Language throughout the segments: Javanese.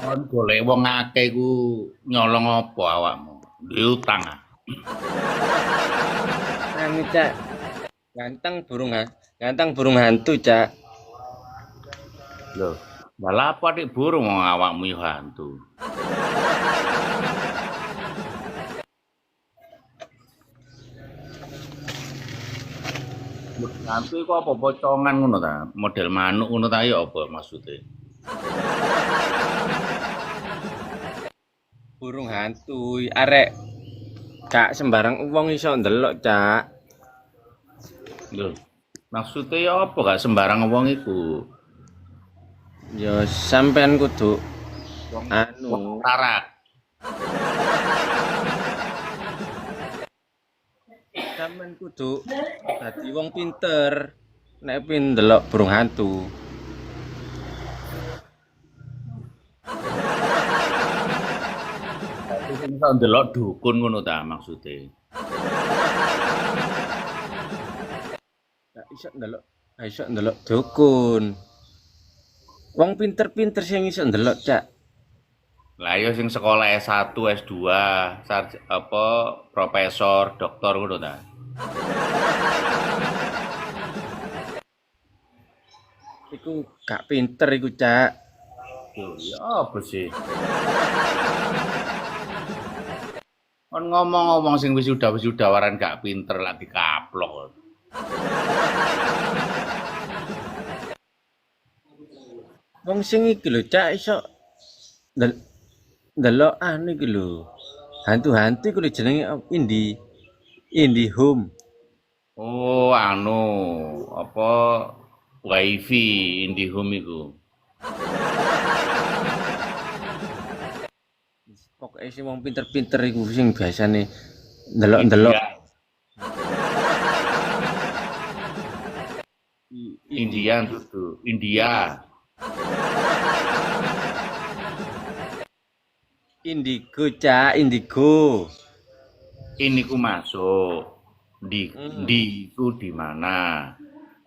Kon golek wong akeh iku nyolong apa awakmu? Duwe utang ah. Anu cak, ganteng burung hantu cak. Lho, malah apa dik burung wong awakmu yo hantu. Hantu iku apa pocongan ngono ta? Model manuk ngono ta ya apa maksudnya? Burung hantu, arek gak sembarang wong iso ndelok cak. Lho, maksudnya ya apa gak sembarang wong iku? Yo sampean kudu Wong anu, wong tarak. sampean kudu dadi wong pinter. Nek pin ndelok burung hantu. Tapi sing iso ndelok dukun ngono ta maksudnya. Gak iso ndelok dukun. Wong pinter-pinter sing iso ndelok cak. Lah ya sing sekolah S1, S2, apa profesor, doktor ngono ta. Iku gak pinter iku cak. Yo, ya apa sih? Kon ngomong-ngomong sing wisuda waran gak pinter lagi kaplok. Wong sing iki lho cak iso ndel- ndelok anu iki lho. Hantu-hantu iku lho jenenge Indie Home. Oh, anu, apa WiFi IndiHome iku. Pokoke sing wong pinter-pinter iku sing biasane ndelok-ndelok India, Indie. Indian dudu, India. Indigo cak, Indigo. Ini ku masuk. Di itu di mana?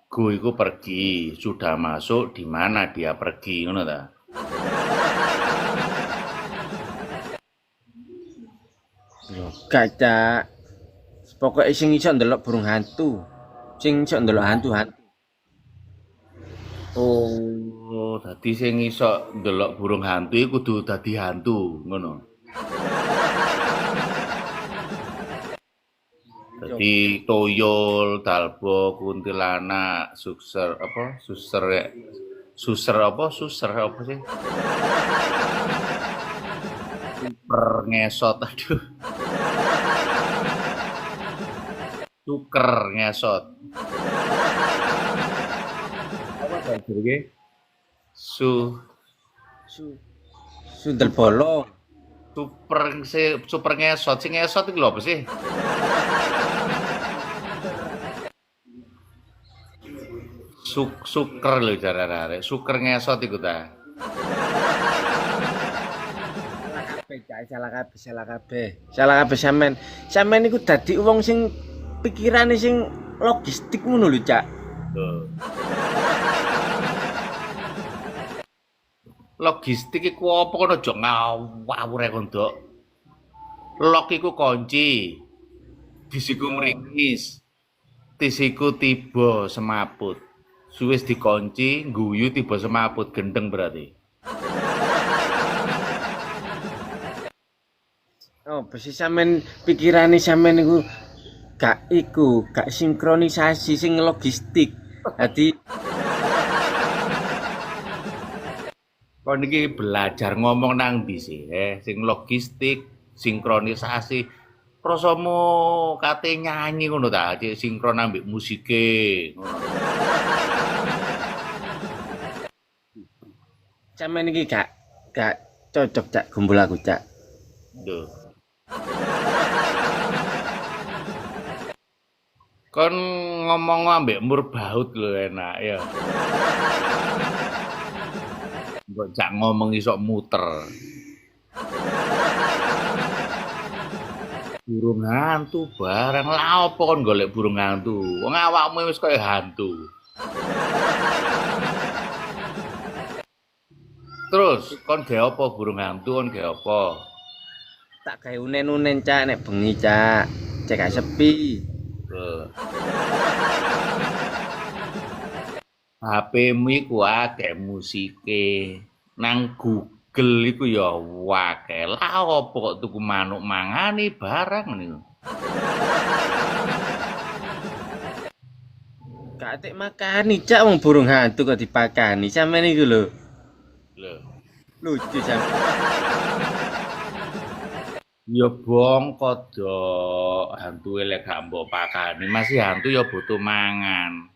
Go iku pergi, sudah masuk di mana dia pergi, ngono ta? Yo gak cak. Pokoke sing iso ndelok burung hantu. Sing iso ndelok hantu-hantu. Oh, dadi sing iso ndelok burung hantu iku kudu dadi hantu, ngono. Dadi toyol, dalbo, kuntilanak, sukser apa? Suser apa sih? Super ngesot, aduh. Tuker ngesot. Apa jenenge? Su Su Sundel bolong. super ngesot. Sing ngesot iku lho apa sih? Suker lho jarane arek. Suker ngesot iku ta. Salah kabeh. Salah kabeh sampean. Sampean iku dadi wong sing pikirane sing logistik ngono lho, Cak. Tuh. Logistik iku apa kono aja ngawur kon, Dok. Lok iku kunci. Disiku mringis. Tisiku tiba semaput. Suwis dikunci, guyu tiba semaput gendeng berarti. Oh, besi sampean pikirane sampean gak sinkronisasi sing logistik. Dadi Kon iki belajar ngomong nang ndi sih, sing logistik, sinkronisasi. Prasamu kate nyanyi ngono ta, cek sinkron ambek musike ngono. sampean iki gak cocok Cak gumbul aku Cak. Duh. Kon ngomong ambek murbaut lho enak ya. Mbok jak ngomong iso muter. Burung hantu barang lah apa kon golek burung hantu? Wong awakmu wis kaya hantu. Terus kon gawe apa burung hantu kon gawe apa? Tak gawe unen-unen cak nek bengi cak. Cek gak sepi. Loh, HP-mu iku akeh musike. Nang Google iku ya akeh. Lah apa kok tuku manuk mangani barang niku. Gak atik makani cak wong burung hantu kok dipakani. Sampeyan iku lho. Lho, Lucu sampeyan. ya bongkot dok. Hantu lek gak mbok pakani, masih hantu ya butuh mangan.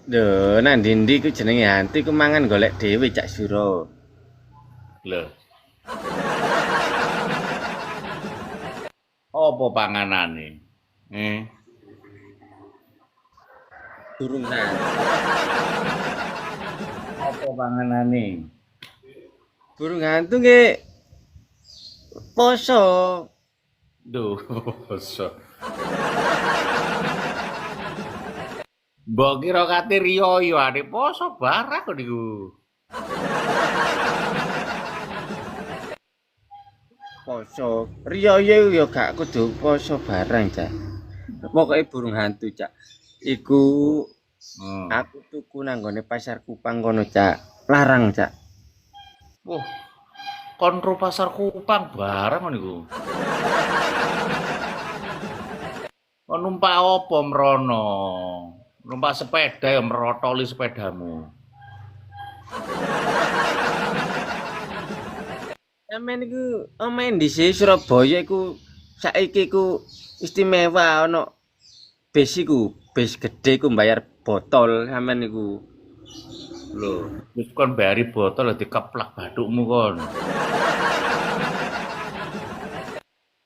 Lho, nang ndi ku jenenge hantu ku mangan golek dhewe cak sira. Lho, apa panganane? Burung hantu. Apa panganane? Burung hantu nggih poso. Duh, so. Mbok kira kate riyo ane poso barang kok niku. Poso. Riyaya ya gak kudu poso barang cak. Pokoke burung hantu cak. Iku Hmm. aku tuku nang gone pasar Kupang kono cak. Larang cak. Wah, kontrol pasar Kupang barang kok niku. Kon numpak apa mrono? Numpak sepeda ya merotoli sepedamu. Sampeyan iku omahe dhisik Surabaya iku saiki iku istimewa ana bis iku, bis gedhe iku mbayar botol sampeyan iku. Lho, wis kon bayari botol lah dikeplak bathukmu kon.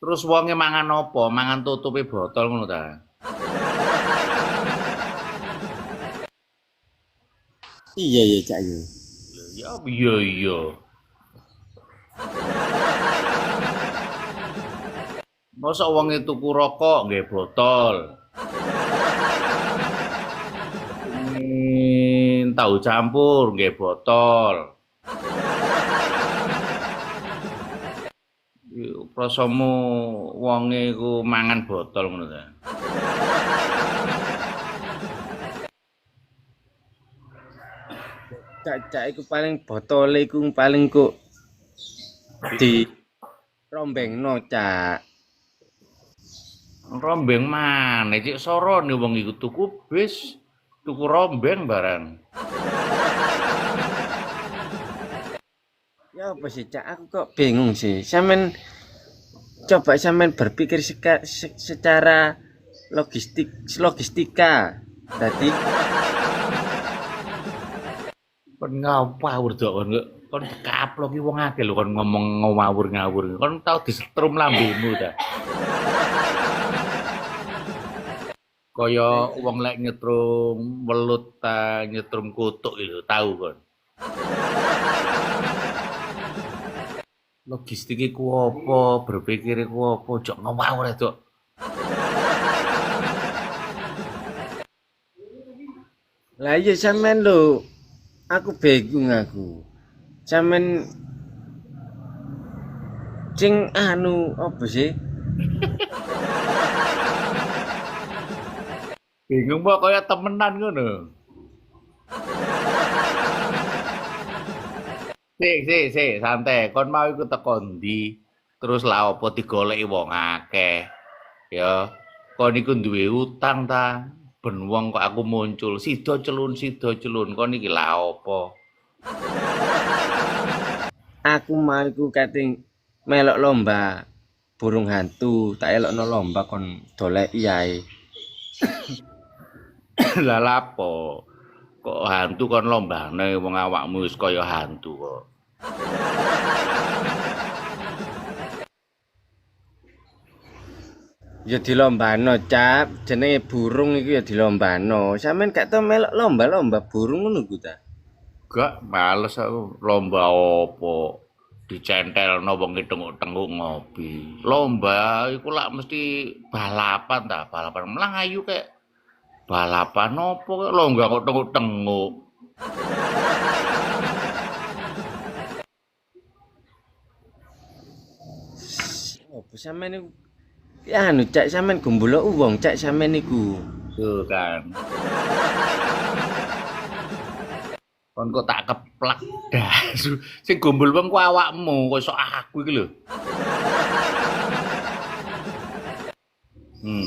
Terus wonge mangan apa? Mangan tutupe botol ngono ta? Iya ya cak ya. Lho, ya iya iya. Mosok wonge tuku rokok nggih botol. Tahu campur nggih botol. Prasamu wonge iku mangan botol ngono ta. Cak iku paling botole iku paling kok di rombengno cak. Rombeng maneh cik sorone wong iku tuku bis, tuku rombeng barang. Ya apa sih cak aku kok bingung sih. Coba sampean berpikir secara logistika. Tadi Kon ngawur dok kon kaplok iki wong akeh lho kon ngomong ngawur-ngawur. Kon tau disetrum lambemu ta. Kaya wong lek nyetrum welut ta, nyetrum kutuk lho, tau kon. Logistik iku apa, berpikir iku apa, ojo ngawur ya, Dok. lah iya sampean lho. Aku bingung aku. Sampean sing anu apa sih? Bingung kok kaya temenan ngono. Sik, santai. Kon mau iku teko ndi? Terus lah apa digoleki wong akeh. Ya, kon iku duwe utang ta? Ben wong kok aku muncul sida celun. Kon iki lah apa? Aku mau iku kating melok lomba burung hantu, tak elokno lomba kon doleki ae. Lah lapo? Kok hantu kon lombane wong awakmu wis kaya hantu kok. Ya dilombano, Cap. Jenenge burung iku ya dilombano. Sampeyan gak tau melok lomba-lomba burung ngono ku ta? Gak males aku lomba apa dicentelno wong tenguk-tenguk ngopi. Lomba iku lak mesti balapan ta, balapan melayu kek balapan opo longga kok tenguk-tenguk. Opo sampean niku anu cak sampean gombola wong cak sampean niku. Tuh kan. Kon kok tak keplak dah. Sing gombol wong ku awakmu, kok iso aku iki lho.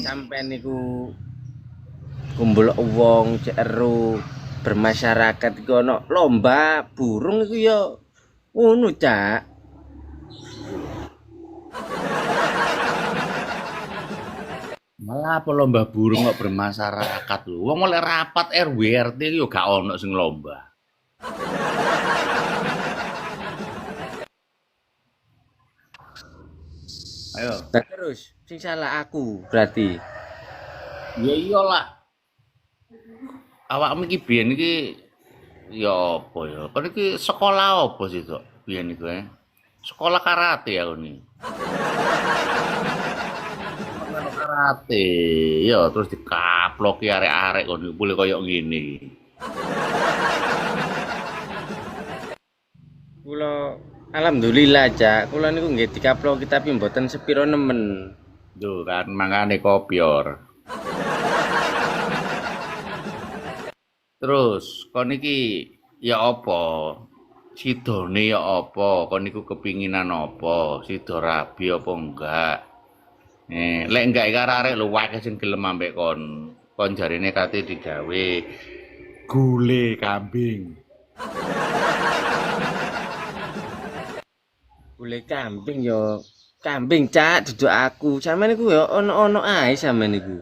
Sampean niku gombola wong cek ero bermasyarakat iku ana lomba burung iku ya ngono cak. Malah apa lomba burung kok bermasyarakat lho. Wong oleh rapat RW RT iki yo gak ono sing lomba. Ayo. Nah, terus sing salah aku berarti. Ya iyalah. Awakmu iki biyen iki ya apa ya? Kon iki sekolah apa sih, Tok? Biyen iku Sekolah karate aku nih. Sekolah karate. Ya terus dikaploki arek-arek kon boleh koyo ngene. Kula alhamdulillah cak, kula niku nggih dikaploki tapi mboten sepiro nemen. Tuh kan mangane kopior. Terus kon iki ya apa? Sidone ya apa? Kon niku kepinginan apa? Sida rabi apa enggak? Lek enggak iki arek lho wae sing gelem ambek kon. Kon jarine kate digawe gule kambing. Gule kambing yo kambing cak duduk aku. Sampeyan niku yo ono-ono ae sampeyan niku.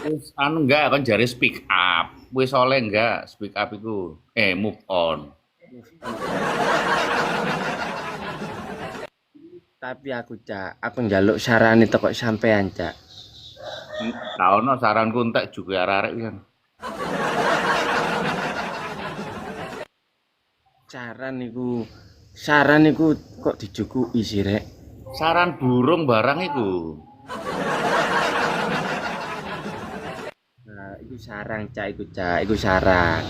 Wis anu enggak kon jare speak up. Wis oleh enggak speak up iku? Move on. Tapi aku cak, aku njaluk sarane teko sampean cak. Gak ono saranku entek juga arek-arek kan. Saran niku kok dijukuki sih rek. Saran burung barang iku. Nah, iku sarang cak, iku sarang.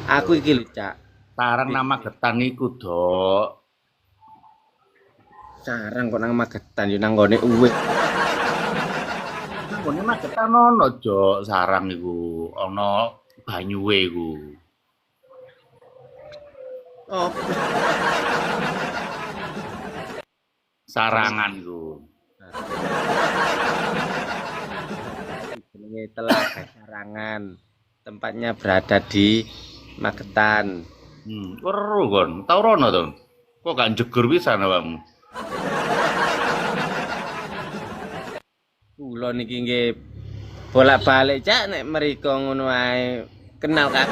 Aku iki lho cak. Sarang nama getan iku, Dok. Sarang kok nang Magetan yo nang gone uwit. Nggone Magetan ono, Jok, sarang iku. Ono banyuwe iku. Oh, Sarangan iku. jenenge Telaga Sarangan. Tempatnya berada di Magetan. Weru kon. Tau rono to? Kok gak jegur pisan awakmu? Kula niki nggih bolak-balik cak nek mriko ngono ae kenal kan.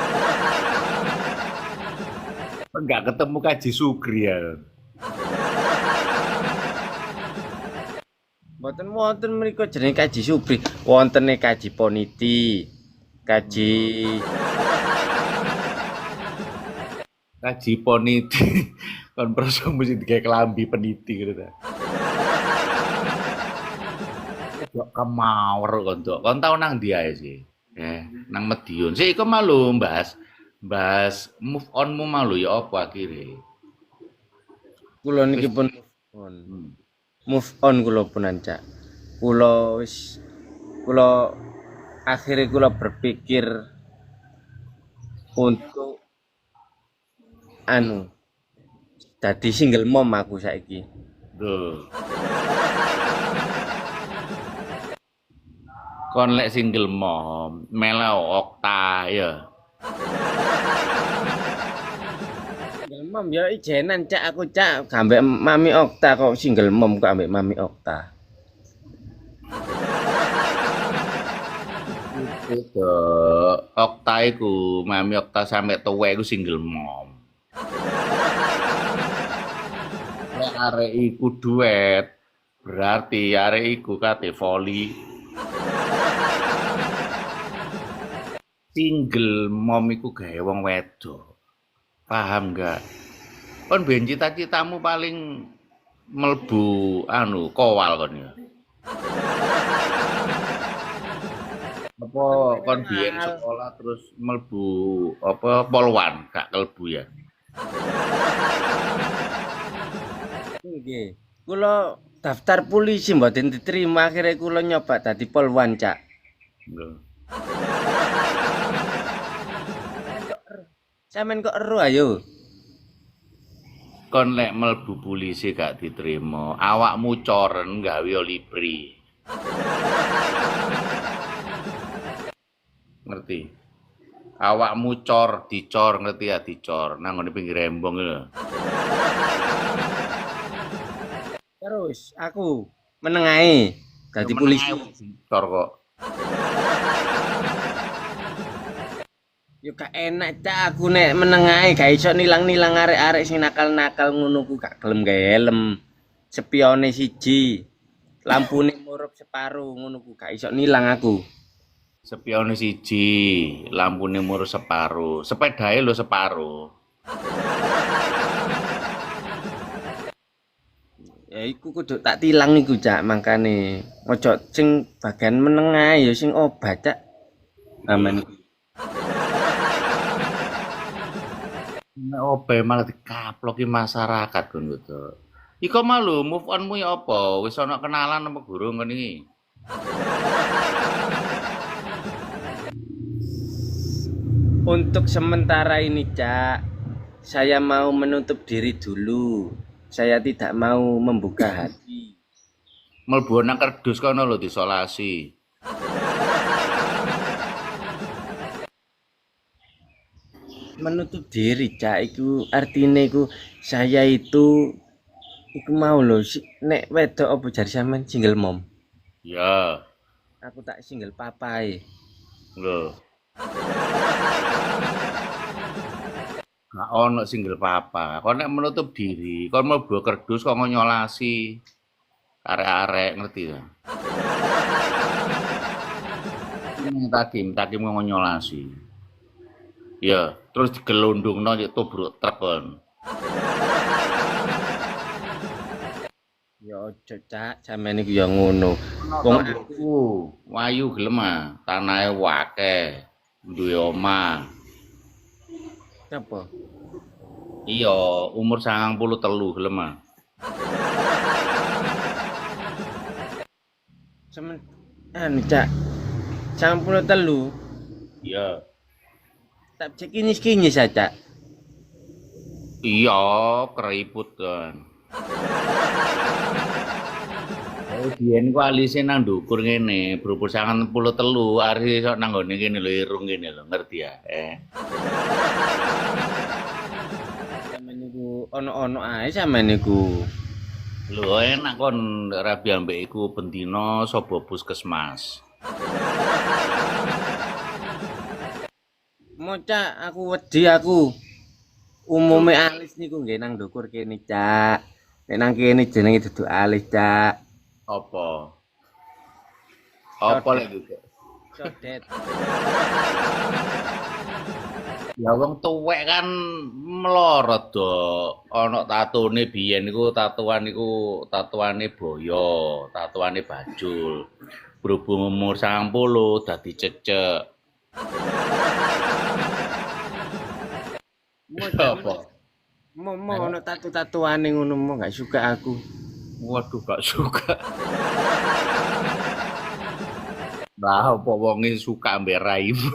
Enggak ketemu Kaji Sugri ya. Mboten wonten mriko jenenge Kaji Subri, wontene Kaji Poniti. Kaji Poniti. Kon proso mesti digawe kelambi peniti gitu ta. Kok kemawar kon, Dok. Kon tau nang ndi ae sih? Nang Medion. Sik iku malu, Mbas. Mbas move on-mu malu ya apa akhire? Kula niki pun move on kula punan cak. Kula akhirnya kula berpikir untuk dadi single mom aku saiki. Duh. Kon lek single mom, mela Okta ya. Single mom ya ijenan cak aku cak ambek Mami Okta kok single mom kok ambek Mami Okta. Itu Okta iku, Mami Okta sampe tuwek iku single mom. Lek arek iku duet, berarti arek iku kate voli. Single mom iku gawe wong wedok. Paham enggak? Kon ben cita-citamu paling mlebu kowal kon ya. Apa kon biyen Kenal. sekolah terus mlebu apa polwan gak kelbu ya? Nggih. Kula daftar polisi mboten diterima, akhirnya kula nyoba dadi polwan, Cak. Lho. Sampeyan kok ero ayo. Kon lek mlebu polisi gak diterima, awakmu coren gawe olibri. Ngerti? Awakmu dicor ngerti ya dicor nang ngene pinggir embong lho. Terus aku meneng ae dadi polisi. Dicor kok. Yo gak enak Cak, aku nek meneng ae gak iso nilang-nilang arek-arek sing nakal-nakal ngono ku gak gelem gawe helm. Spione siji. Lampune murup separo ngono ku gak iso nilang aku. Spione siji, lampune mur separo, sepedahe lho separo. Ya iku kudu tak tilang iku Cak, mangkane ojo sing bagian meneng ae ya sing obat Cak. Aman. Nek obahe malah dikaploki masyarakat kon gitu. Iko malu move on-mu ya apa? Wis ana kenalan apa gurung kon iki? Untuk sementara ini Cak, saya mau menutup diri dulu. Saya tidak mau membuka hati. Mlebu nang kerdus kono lho disolasi. Menutup diri Cak, iku artine iku saya itu iku mau lho nek wedok apa jare sampean single mom. Ya, Aku tak single papai. lho. Gak ono single papa. Kon nek menutup diri, kon mlebu kerdus kok nyolasi. Arek-arek ngerti ya? Takim mau nyolasi. Ya, terus digelundungno yo tubruk truk kon. Ya ojo Cak, sampean iku ya ngono. Wong Aku wayu gelem ah, tanahe akeh, duwe omah. apa? Iya, umur 93 gelem ah. Semen Cak. 93. Iya. Tak cek kinyis-kinyis Cak. Iya, keriput kan. Biyen ku alise nang ndukur ngene, berumur 93, ari iso nang ngene kene lho irung kene lho, ngerti ya? Sampeyan niku ono-ono ae sampeyan niku. Lho enak kon rabi ambek iku bendina sapa puskesmas. Cak, aku wedi aku. Umume alis niku nggih nang ndukur kene, Cak. Nek nang kene jenenge dudu alis, Cak. Apa? Apa lek gitu? Codet. Ya wong tuwek kan melorot do. Ana tatune biyen iku tatuane boyo, tatuane bajul. Berhubung umur 90 dadi cecek. Apa? Mau ono tatu-tatuane ngono mau gak suka aku. Waduh gak suka. Lah apa wonge suka ambek raimu.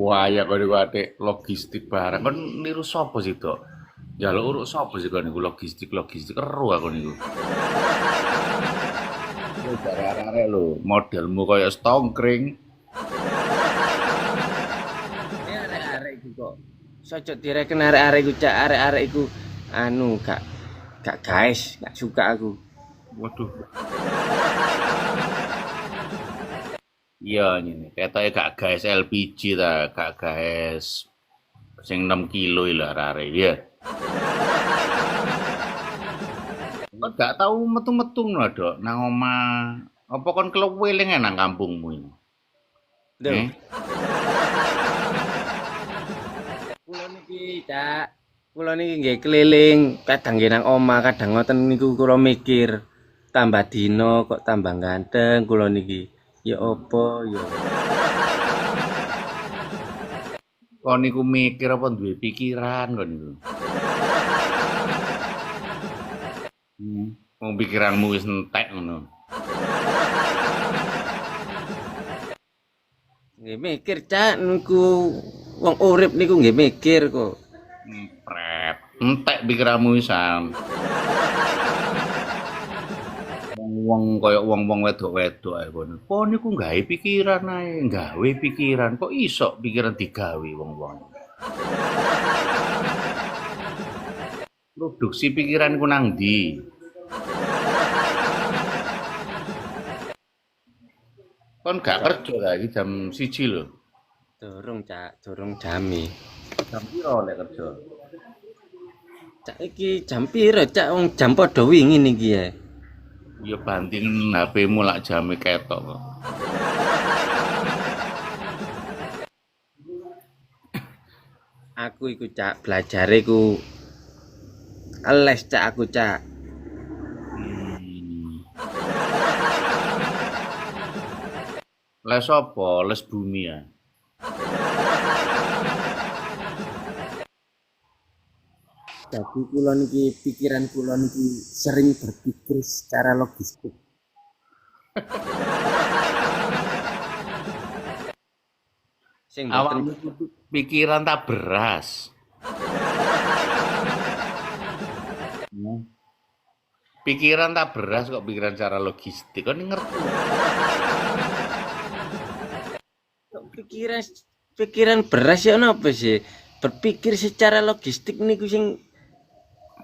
Wah, ya kok niku atik logistik barang. Kon niru sapa sih, Dok? Njaluk uruk sapa sih kon niku logistik ero aku niku. Yo bare arek-arek lho, modelmu kaya stongkring. Arek-arek iku kok sojok direken arek-arek iku Cak, arek-arek iku anu gak guys, gak suka aku. Waduh. Iya ini, ketoke gak gas LPG ta, gak gas sing 6 kilo lho arek ya. Kok gak tau metu-metu lho, Dok, nang omah. Apa kon keluweling nang kampungmu ini? Lho. Kula niki Cak, kula niki nggih keliling, kadang nggih nang omah, kadang ngoten niku kula mikir. tambah dino kok tambah ganteng kula niki. Ya apa ya. Kon niku mikir apa duwe pikiran kon niku? Wong pikiranmu wis entek ngono. Nggih mikir Cak niku wong urip niku nggih mikir kok. Pret, entek pikiranmu wisan. Wong kaya wong-wong wedok-wedok ae kon. Kon niku gawe pikiran ae, gawe pikiran. Kok iso pikiran digawe wong-wong? Produksi pikiran ku nang ndi? Kon gak kerja lagi jam 1 lho. Durung Cak, durung jami. Jam piro lek kerja? Cak iki jam piro Cak wong jam padha wingi niki ya. Ya banding HP-mu lak jame ketok kok. Aku iku Cak belajare ku les Cak aku Cak. Les apa? Les bumi ya. Jadi kula niki pikiran kula niki sering berpikir secara logistik. Sing mboten Awakmu kudu pikiran tak beras. Pikiran tak beras kok pikiran secara logistik. Kon ngerti. kok pikiran beras ya napa sih? Berpikir secara logistik niku sing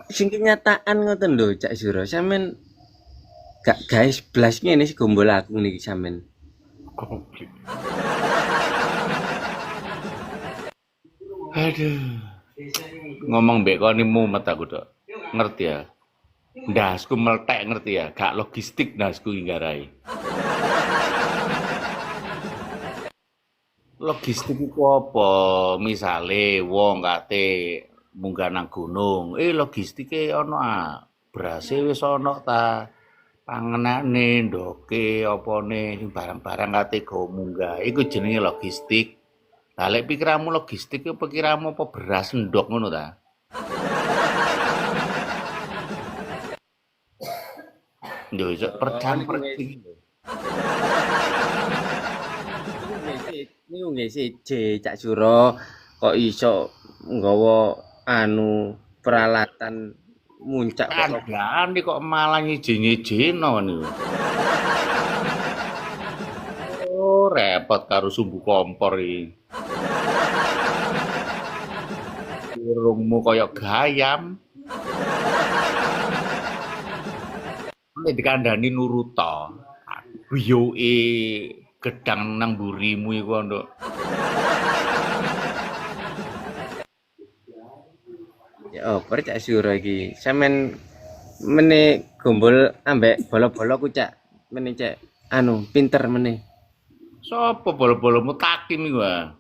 kenyataan ngoten lho Cak Suro. Sampeyan gak guys blas ngene sih gombol aku niki sampean. Goblok. Aduh. Ngomong mbek kon mumet aku tok. Ngerti ya? Ndasku meletek ngerti ya? Gak logistik ndasku iki garai. Logistik iku apa? Misale wong kate munggah nang gunung, logistike ana berase wis ana ta. Panganane, ndoke, apane sing barang-barang kate go munggah. Iku jenenge logistik. Lah lek pikiranmu logistik apa pikiranmu apa beras ndok ngono ta? Yo iso percampur iki. Niku nggih siji Cak Suro kok iso nggawa peralatan muncak kok Kandhane kok malah nyiji-nyijino niku. Oh, repot karo sumbu kompor iki. Urungmu kaya gayam. Nek dikandani nuruta. Guyoke gedang nang mburimu iku nduk. ya opo Cak Suro iki. Sampeyan meneh gombol ambek bola-bola ku Cak. Meneh Cak pinter meneh. Sopo bolo-bolomu takim iku ah.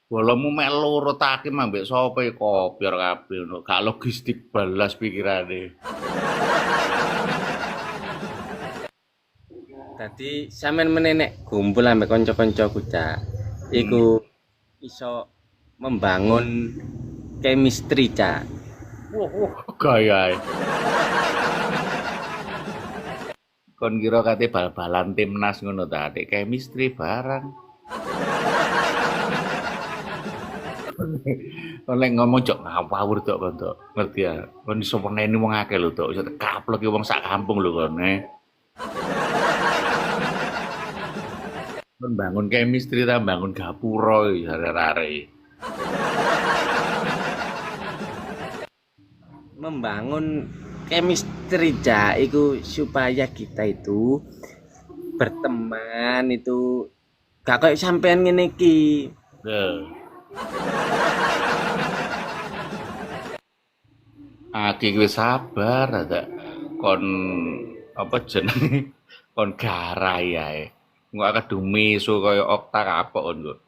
Bolomu mek loro takim ambek sapa iki kopior kabeh ngono. Gak logistik balas pikirane. Dadi sampean meneh nek kumpul ambek kanca-kancaku Cak. Iku iso membangun chemistry Cak. Wah, gayae. Kon kira kate bal-balan timnas ngono ta, atik chemistry barang. Kon lek ngomong jok ngawur tok kon tok. Ngerti ya? Kon iso meneni wong akeh lho tok, iso kaplek wong sak kampung lho kon. Kon bangun chemistry ta bangun gapura iki arek-arek. Membangun chemistry Cak itu supaya kita itu berteman itu gak kayak sampean ngene iki. Aki wis sabar ada kon apa jenenge kon garai ae. Engko akeh dumeso kaya okta kapok kon.